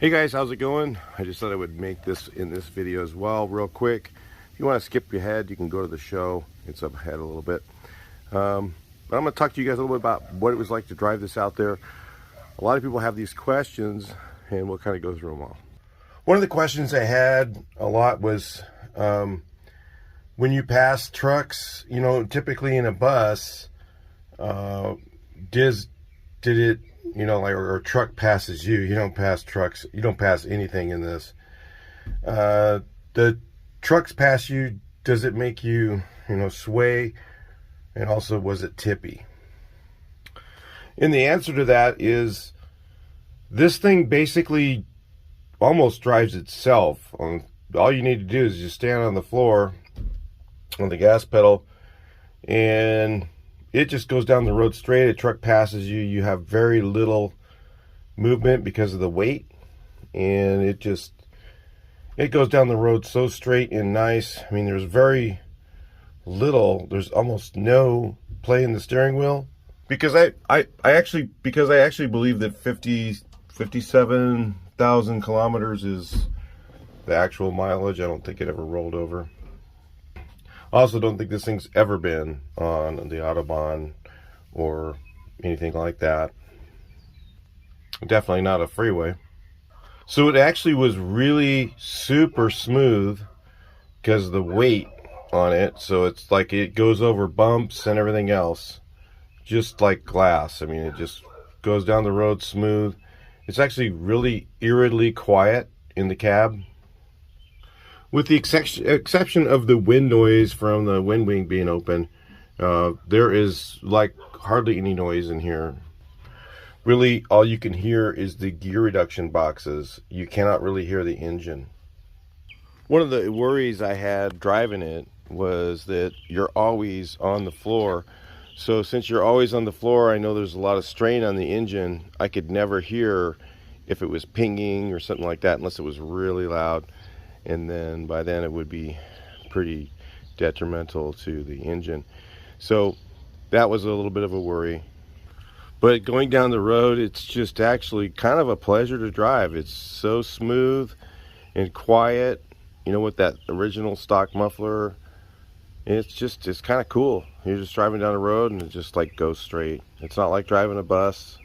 Hey guys, how's it going? I just thought I would make this in this video as well real quick. If you want to skip ahead, you can go to the show. It's up ahead a little bit. But I'm going to talk to you guys a little bit about what it was like to drive this out there. A lot of people have these questions and we'll kind of go through them all. One of the questions I had a lot was when you pass trucks, you know, typically in a bus, did it, you know, like, or a truck passes you. You don't pass trucks. You don't pass anything in this. The trucks pass you. Does it make you, you know, sway? And also, was it tippy? And the answer to that is this thing basically almost drives itself. All you need to do is just stand on the floor on the gas pedal and it just goes down the road straight. A truck passes you. You have very little movement because of the weight. And it goes down the road so straight and nice. I mean, there's very little, there's almost no play in the steering wheel. Because I actually believe that 57,000 kilometers is the actual mileage. I don't think it ever rolled over. I also don't think this thing's ever been on the Autobahn or anything like that. Definitely not a freeway. So it actually was really super smooth because of the weight on it. So it's like it goes over bumps and everything else, just like glass. I mean, it just goes down the road smooth. It's actually really eerily quiet in the cab. With the exception of the wind noise from the wind wing being open, there is like hardly any noise in here. Really, all you can hear is the gear reduction boxes. You cannot really hear the engine. One of the worries I had driving it was that you're always on the floor. So since you're always on the floor, I know there's a lot of strain on the engine. I could never hear if it was pinging or something like that unless it was really loud. And then by then it would be pretty detrimental to the engine. So that was a little bit of a worry. But going down the road, it's just actually kind of a pleasure to drive. It's so smooth and quiet, you know, with that original stock muffler. It's kind of cool. You're just driving down the road and it just like goes straight. It's not like driving a bus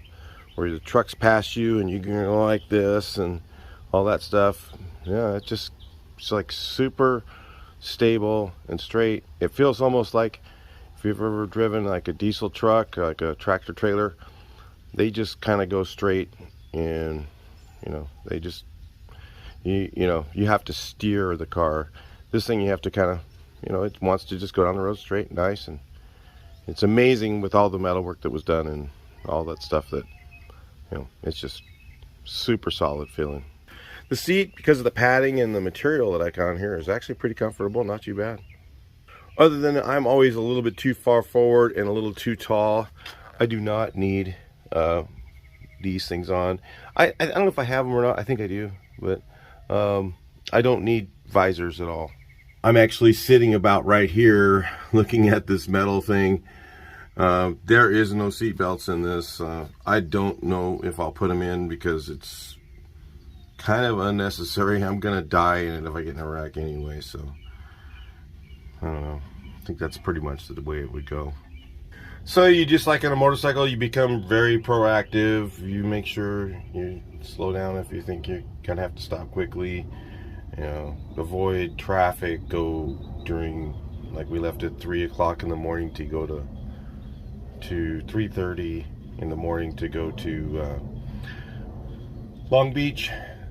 where the trucks pass you and you can go like this and all that stuff. Yeah, it's like super stable and straight. It feels almost like if you've ever driven like a diesel truck, like a tractor trailer, they just kind of go straight and, you know, they just, you know, you have to steer the car. This thing you have to kind of, you know, it wants to just go down the road straight, nice, and it's amazing with all the metal work that was done and all that stuff that, you know, it's just super solid feeling. The seat, because of the padding and the material that I got on here, is actually pretty comfortable, not too bad. Other than I'm always a little bit too far forward and a little too tall. I do not need these things on. I don't know if I have them or not. I think I do, but I don't need visors at all. I'm actually sitting about right here looking at this metal thing. There is no seat belts in this. I don't know if I'll put them in because it's kind of unnecessary. I'm gonna die in it if I get in a wreck anyway, so I don't know. I think that's pretty much the way it would go. So you just like on a motorcycle, you become very proactive. You make sure you slow down if you think you're gonna have to stop quickly. You know, avoid traffic. Go during, like we left at 3 o'clock in the morning to go to 3:30 in the morning to go to Long Beach.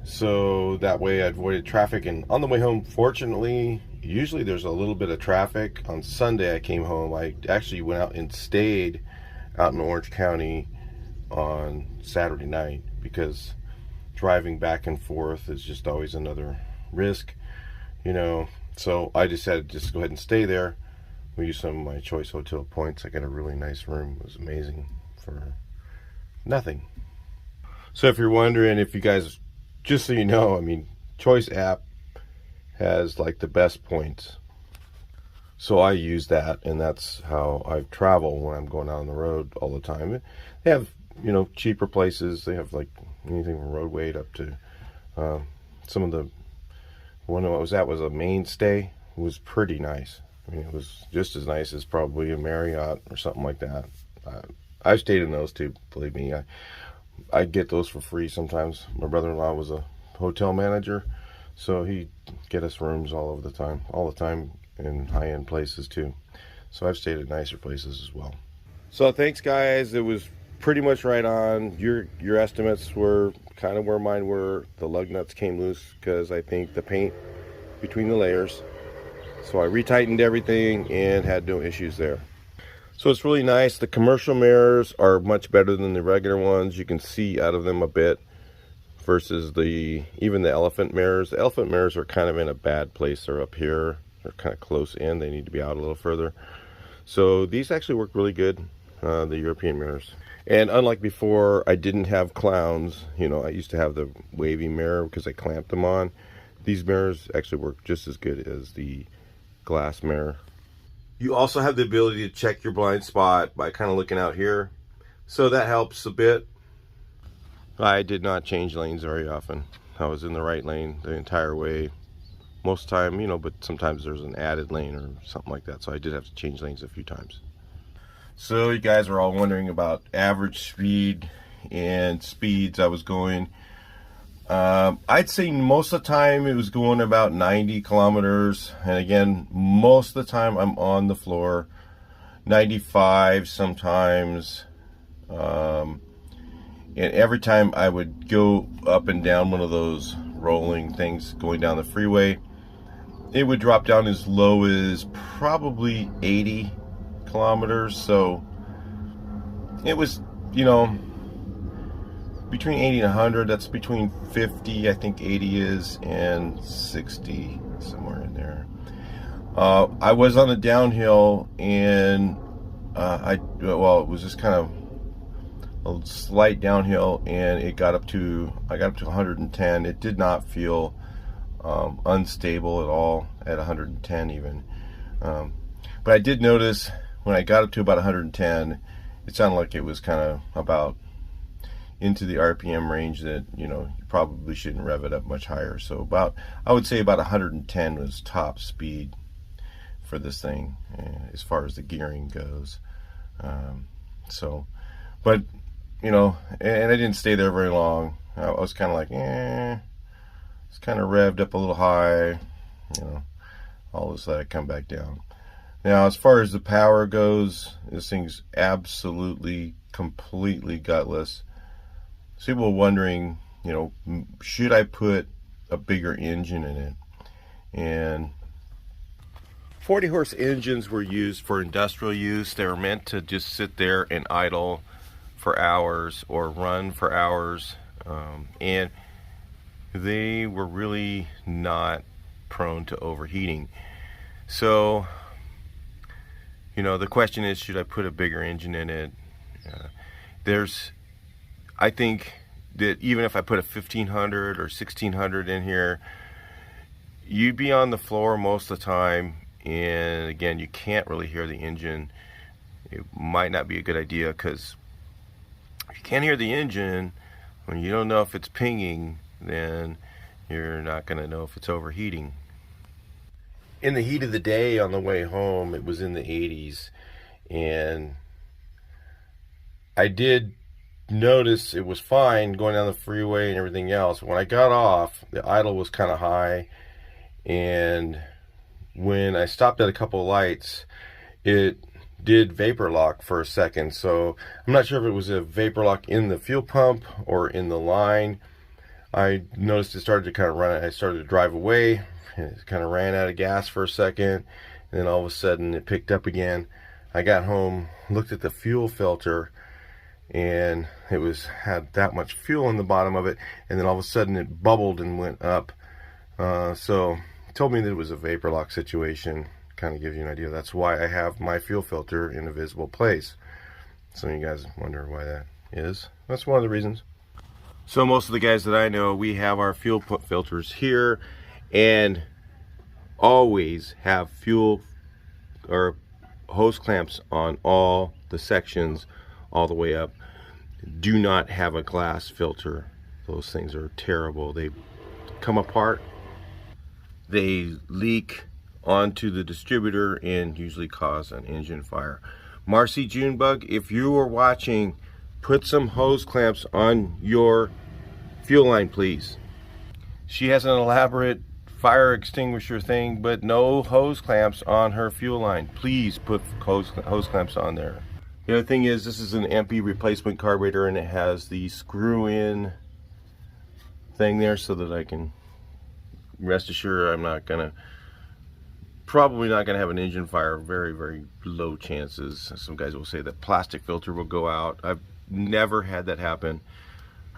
So that way I avoided traffic. And on the way home, fortunately, usually there's a little bit of traffic. On Sunday I came home. I actually went out and stayed out in Orange County on Saturday night because driving back and forth is just always another risk, you know. So I decided to just go ahead and stay there. We used some of my choice hotel points. I got a really nice room. It was amazing for nothing. So if you're wondering, if you guys, just so you know, I mean, Choice app has like the best points. So I use that, and that's how I travel when I'm going out on the road all the time. They have, you know, cheaper places. They have like anything from road weight up to Some of the one I was at was a mainstay. It was pretty nice. I mean, it was just as nice as probably a Marriott or something like that. I've stayed in those too, believe me. I get those for free sometimes. My brother-in-law was a hotel manager, so he'd get us rooms all the time in high-end places too. So I've stayed at nicer places as well. So thanks guys, it was pretty much right on. Your estimates were kind of where mine were. The lug nuts came loose because I think the paint between the layers. So I retightened everything and had no issues there. So it's really nice. The commercial mirrors are much better than the regular ones. You can see out of them a bit versus even the elephant mirrors. The elephant mirrors are kind of in a bad place. They're up here. They're kind of close in. They need to be out a little further. So these actually work really good, the European mirrors. And unlike before, I didn't have clowns. You know, I used to have the wavy mirror because I clamped them on. These mirrors actually work just as good as the glass mirror. You also have the ability to check your blind spot by kind of looking out here. So that helps a bit. I did not change lanes very often. I was in the right lane the entire way. Most of the time, you know, but sometimes there's an added lane or something like that. So I did have to change lanes a few times. So you guys are all wondering about average speed and speeds I was going. I'd say most of the time it was going about 90 kilometers. And again, most of the time I'm on the floor. 95 sometimes. And every time I would go up and down one of those rolling things going down the freeway, it would drop down as low as probably 80 kilometers. So it was, you know, between 80 and 100. That's between 50, I think 80 is, and 60, somewhere in there. I was on a downhill, and it was just kind of a slight downhill, and I got up to 110. It did not feel unstable at all at 110 even. But I did notice when I got up to about 110, it sounded like it was kind of about into the RPM range that, you know, you probably shouldn't rev it up much higher. So I would say about 110 was top speed for this thing as far as the gearing goes. But you know, and I didn't stay there very long. I was kind of like, it's kind of revved up a little high, you know, all of a sudden I come back down. Now, as far as the power goes, this thing's absolutely, completely gutless. So people are wondering, you know, should I put a bigger engine in it? And 40 horse engines were used for industrial use. They were meant to just sit there and idle for hours or run for hours, and they were really not prone to overheating. So, you know, the question is, should I put a bigger engine in it? I think that even if I put a 1500 or 1600 in here, you'd be on the floor most of the time, and again, you can't really hear the engine. It might not be a good idea, because if you can't hear the engine, when you don't know if it's pinging, then you're not going to know if it's overheating. In the heat of the day on the way home, it was in the 80s, and I did notice it was fine going down the freeway and everything else. When I got off, the idle was kind of high, and when I stopped at a couple of lights, it did vapor lock for a second. So I'm not sure if it was a vapor lock in the fuel pump or in the line. I noticed it started to kind of run. I started to drive away, and it kind of ran out of gas for a second, and then all of a sudden it picked up again. I got home, looked at the fuel filter, and it had that much fuel in the bottom of it, and then all of a sudden it bubbled and went up. So it told me that it was a vapor lock situation. Kind of gives you an idea. That's why I have my fuel filter in a visible place. Some of you guys wonder why that is. That's one of the reasons. So most of the guys that I know, we have our fuel filters here, and always have fuel or hose clamps on all the sections all the way up. Do not have a glass filter. Those things are terrible. They come apart, they leak onto the distributor and usually cause an engine fire. Marcy Junebug, if you are watching, put some hose clamps on your fuel line, please. She has an elaborate fire extinguisher thing, but no hose clamps on her fuel line. Please put hose clamps on there. The other thing is, this is an MP replacement carburetor, and it has the screw-in thing there so that I can rest assured I'm probably not gonna have an engine fire. Very, very low chances. Some guys will say that plastic filter will go out. I've never had that happen.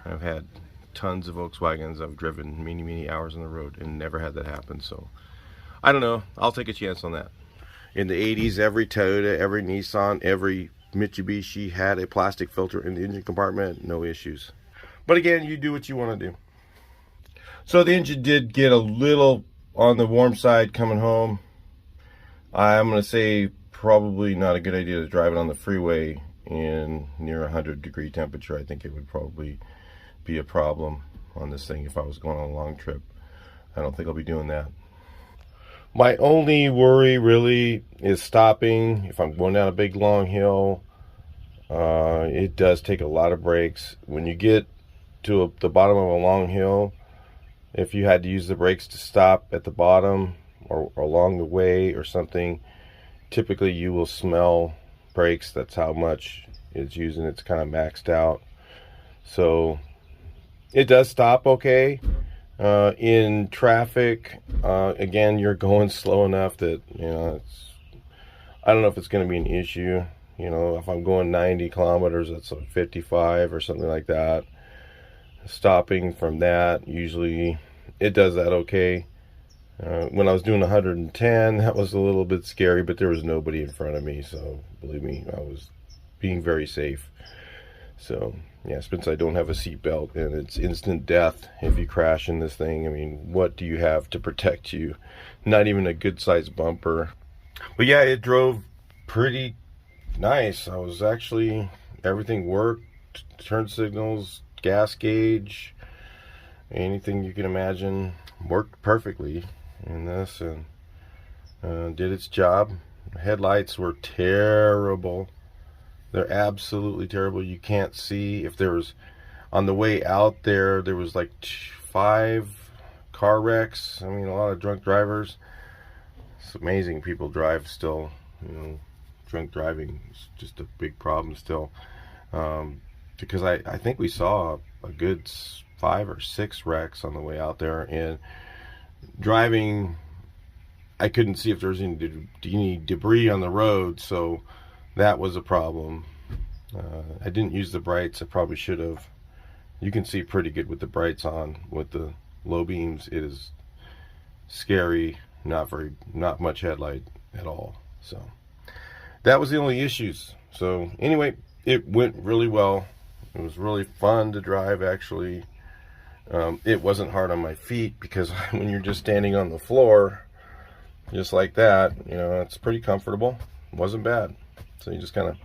I've had tons of Volkswagens. I've driven many, many hours on the road and never had that happen. So I don't know. I'll take a chance on that. In the 80s, every Toyota, every Nissan, every Mitsubishi had a plastic filter in the engine compartment. No issues. But again, you do what you want to do. So the engine did get a little on the warm side coming home. I'm going to say probably not a good idea to drive it on the freeway in near 100-degree temperature. I think it would probably be a problem on this thing if I was going on a long trip. I don't think I'll be doing that. My only worry really is stopping. If I'm going down a big long hill, it does take a lot of brakes. When you get to the bottom of a long hill, if you had to use the brakes to stop at the bottom or along the way or something, typically you will smell brakes. That's how much it's using. It's kind of maxed out. So it does stop okay. In traffic, again, you're going slow enough that, I don't know if it's going to be an issue. If I'm going 90 kilometers, that's 55 or something like that. Stopping from that, usually it does that okay. When I was doing 110, that was a little bit scary, but there was nobody in front of me, so believe me, I was being very safe. So yeah, since I don't have a seatbelt and it's instant death if you crash in this thing, I mean, what do you have to protect you? Not even a good sized bumper. But yeah, it drove pretty nice. I was actually, everything worked, turn signals, gas gauge, anything you can imagine worked perfectly in this, and did its job. Headlights were terrible. They're absolutely terrible. You can't see. If there was, on the way out there was like 5 car wrecks. I mean, a lot of drunk drivers. It's amazing people drive still. Drunk driving is just a big problem still. Because I think we saw a good 5 or 6 wrecks on the way out there, and driving, I couldn't see if there was any debris on the road, so that was a problem. I didn't use the brights. I probably should have. You can see pretty good with the brights on. With the low beams, it is scary. Not much headlight at all. So that was the only issues. So anyway, it went really well. It was really fun to drive, actually. It wasn't hard on my feet because when you're just standing on the floor, just like that, it's pretty comfortable. It wasn't bad. So you just kind of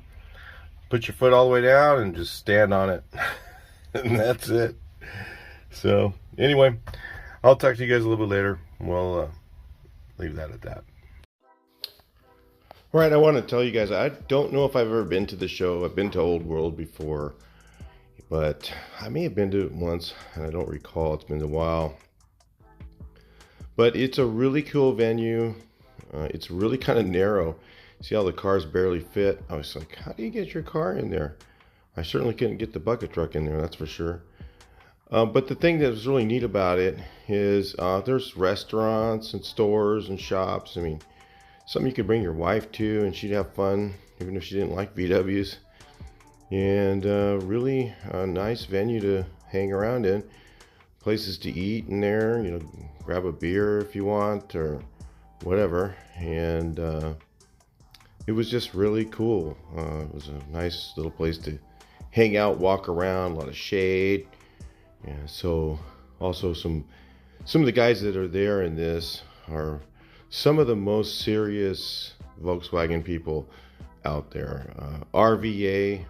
put your foot all the way down and just stand on it. And that's it. So anyway, I'll talk to you guys a little bit later. We'll leave that at that. All right, I want to tell you guys, I don't know if I've ever been to the show. I've been to Old World before, but I may have been to it once, and I don't recall. It's been a while. But it's a really cool venue. It's really kind of narrow. See how the cars barely fit? I was like, how do you get your car in there? I certainly couldn't get the bucket truck in there, that's for sure. But the thing that was really neat about it is there's restaurants and stores and shops. I mean, something you could bring your wife to and she'd have fun, even if she didn't like VWs. And really a nice venue to hang around in. Places to eat in there, grab a beer if you want or whatever. And it was just really cool. It was a nice little place to hang out, walk around, a lot of shade. Yeah, so also some of the guys that are there in this are some of the most serious Volkswagen people out there. RVA,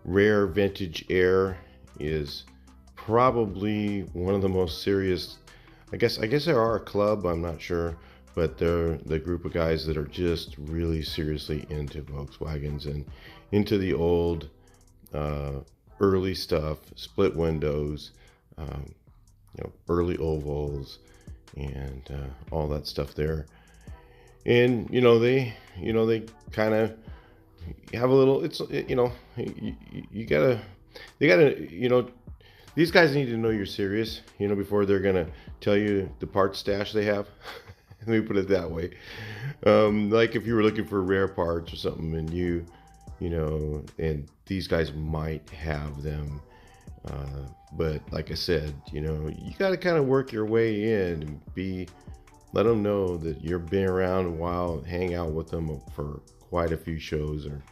Rare Vintage Air, is probably one of the most serious. I guess there are a club. I'm not sure, but they're the group of guys that are just really seriously into Volkswagens and into the old early stuff, split windows, um, early ovals, and all that stuff there. And they kind of have a little. You gotta, they gotta, these guys need to know you're serious, before they're gonna tell you the parts stash they have. Let me put it that way. Like if you were looking for rare parts or something, and and these guys might have them. But like I said, you got to kind of work your way in and let them know that you've been around a while, hang out with them for quite a few shows or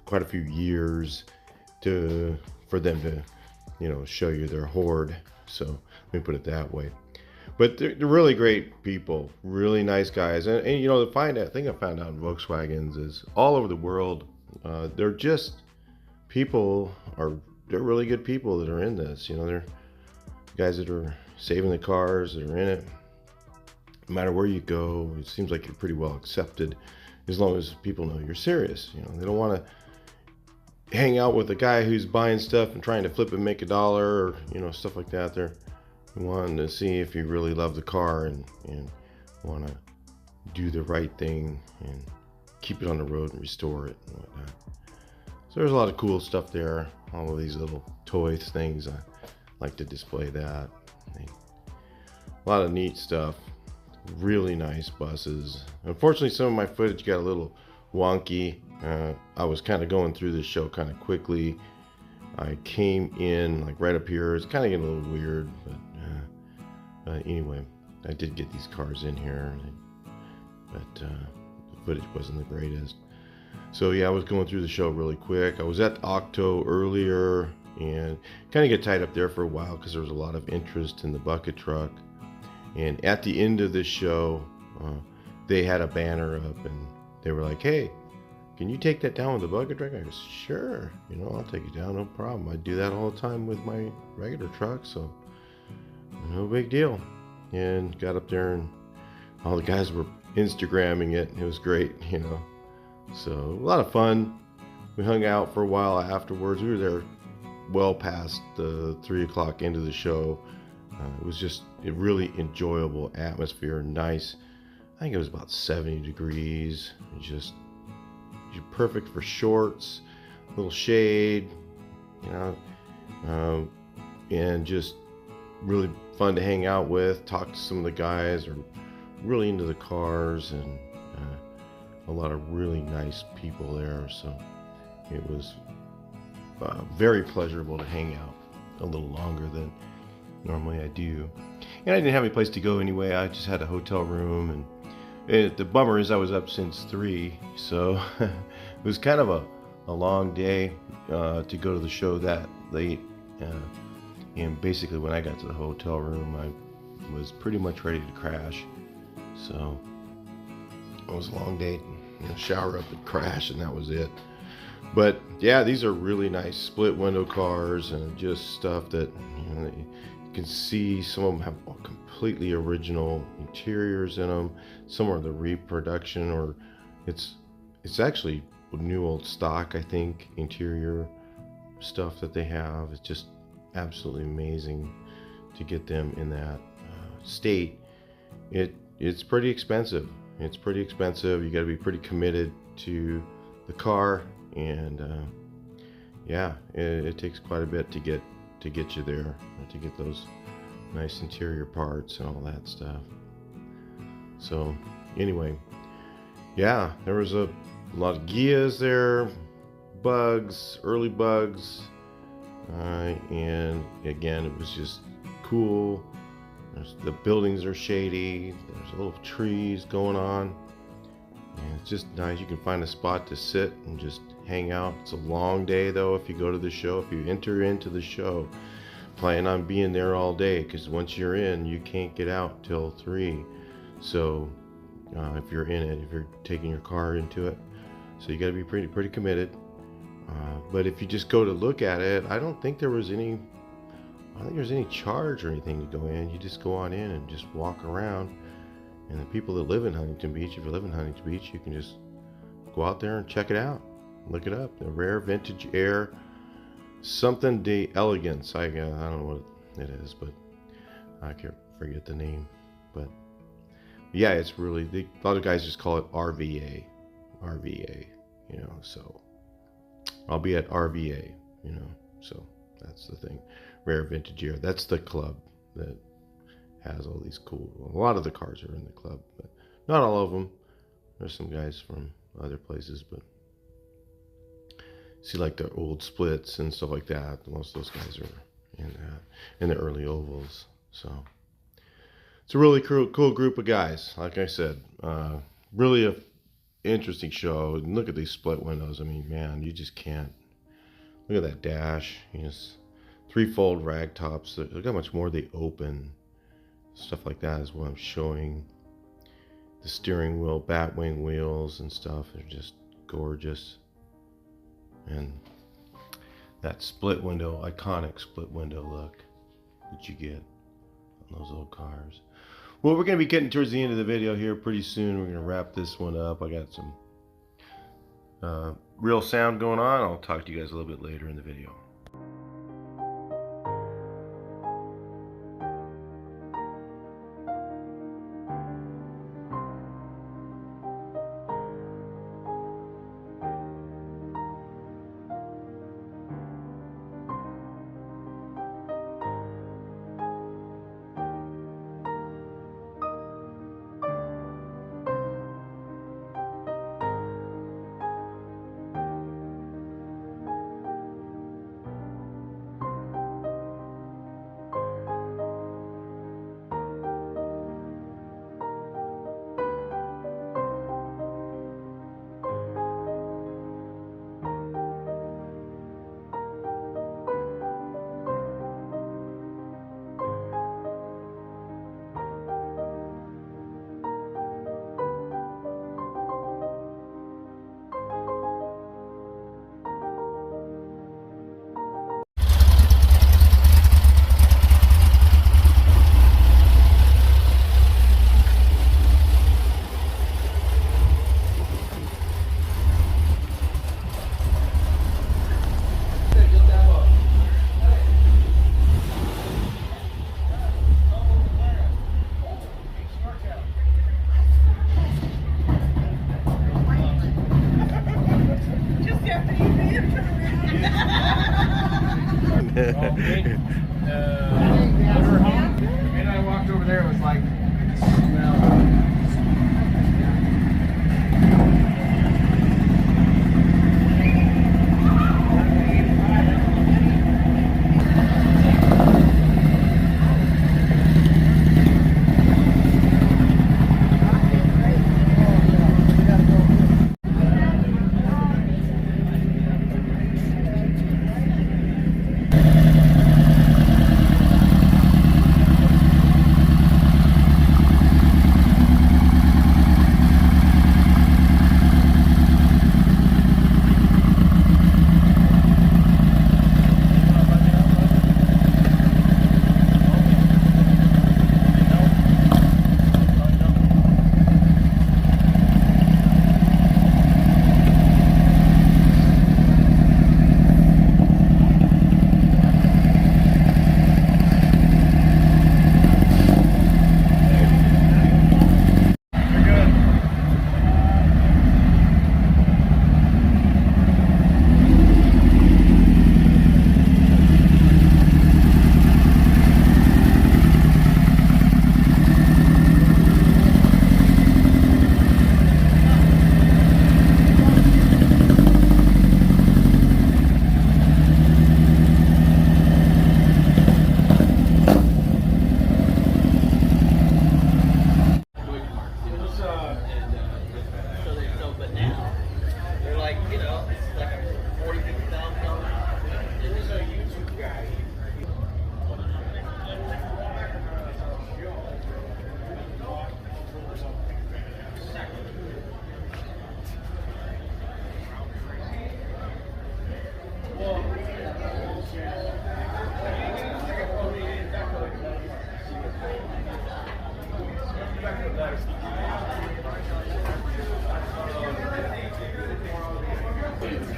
quite a few years for them to, show you their Horde. So let me put it that way. But they're really great people, really nice guys. And the thing I found out in Volkswagens is all over the world, they're just they're really good people that are in this. They're guys that are saving the cars, that are in it. No matter where you go, it seems like you're pretty well accepted as long as people know you're serious. They don't want to hang out with a guy who's buying stuff and trying to flip and make $1 or, stuff like that. They're wanting to see if you really love the car and want to do the right thing and keep it on the road and restore it and whatnot. So there's a lot of cool stuff there. All of these little toys, things. I like to display that. A lot of neat stuff. Really nice buses. Unfortunately, some of my footage got a little wonky. I was kind of going through this show kind of quickly. I came in like right up here. It's kind of getting a little weird, but anyway, I did get these cars in here, but the footage wasn't the greatest. So yeah, I was going through the show really quick. I was at Octo earlier and kind of get tied up there for a while because there was a lot of interest in the bucket truck. And at the end of this show, they had a banner up and they were like, "Hey, can you take that down with the bucket truck?" I go, "Sure, I'll take it down, no problem. I do that all the time with my regular truck, so no big deal." And got up there and all the guys were Instagramming it. It was great, So a lot of fun. We hung out for a while afterwards. We were there well past the 3 o'clock end of the show. It was just a really enjoyable atmosphere, nice. I think it was about 70 degrees. Just perfect for shorts, a little shade, and just really fun to hang out with, talk to some of the guys who are really into the cars, and a lot of really nice people there. So it was very pleasurable to hang out a little longer than normally I do. And I didn't have any place to go anyway. I just had a hotel room, and the bummer is I was up since 3, so it was kind of a long day to go to the show that late. And basically when I got to the hotel room, I was pretty much ready to crash. So it was a long day. Shower up and crash, and that was it. But yeah, these are really nice split window cars, and just stuff that you can see. Some of them have completely original interiors in them. Some are the reproduction, or it's actually new old stock, I think, interior stuff that they have. It's just absolutely amazing to get them in that state. It's pretty expensive. It's pretty expensive. You got to be pretty committed to the car, and yeah, it takes quite a bit to get you there, to get those nice interior parts and all that stuff. So anyway, yeah, there was a lot of Gias there, bugs, early bugs, and again, it was just cool. The buildings are shady. There's little trees going on, and it's just nice. You can find a spot to sit and just hang out. It's a long day though. If you go to the show, if you enter into the show, plan on being there all day, because once you're in, you can't get out till 3. So if you're in it, if you're taking your car into it, so you got to be pretty committed. But if you just go to look at it, I don't think there was any I don't think there's any charge or anything to go in. You just go on in and just walk around. And the people that live in Huntington Beach, if you live in Huntington Beach, you can just go out there and check it out. Look it up. The rare vintage air something de elegance. I don't know what it is, but I can't forget the name. But yeah, it's really, a lot of guys just call it RVA. RVA, you know, so I'll be at RVA, you know, so that's the thing. Rare vintage air. That's the club that has all these cool, a lot of the cars are in the club, but not all of them. There's some guys from other places, but see, like the old splits and stuff like that. Most of those guys are in the early ovals. So it's a really cool group of guys. Like I said, really a interesting show. And look at these split windows. I mean, man, you just can't. Look at that dash. You just three-fold rag tops. Look how much more they open. Stuff like that is what I'm showing. The steering wheel, batwing wheels and stuff. They're just gorgeous. And that split window, iconic split window look that you get on those old cars. Well, we're going to be getting towards the end of the video here pretty soon. We're going to wrap this one up. I got some real sound going on. I'll talk to you guys a little bit later in the video.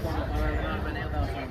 25 and I've been able to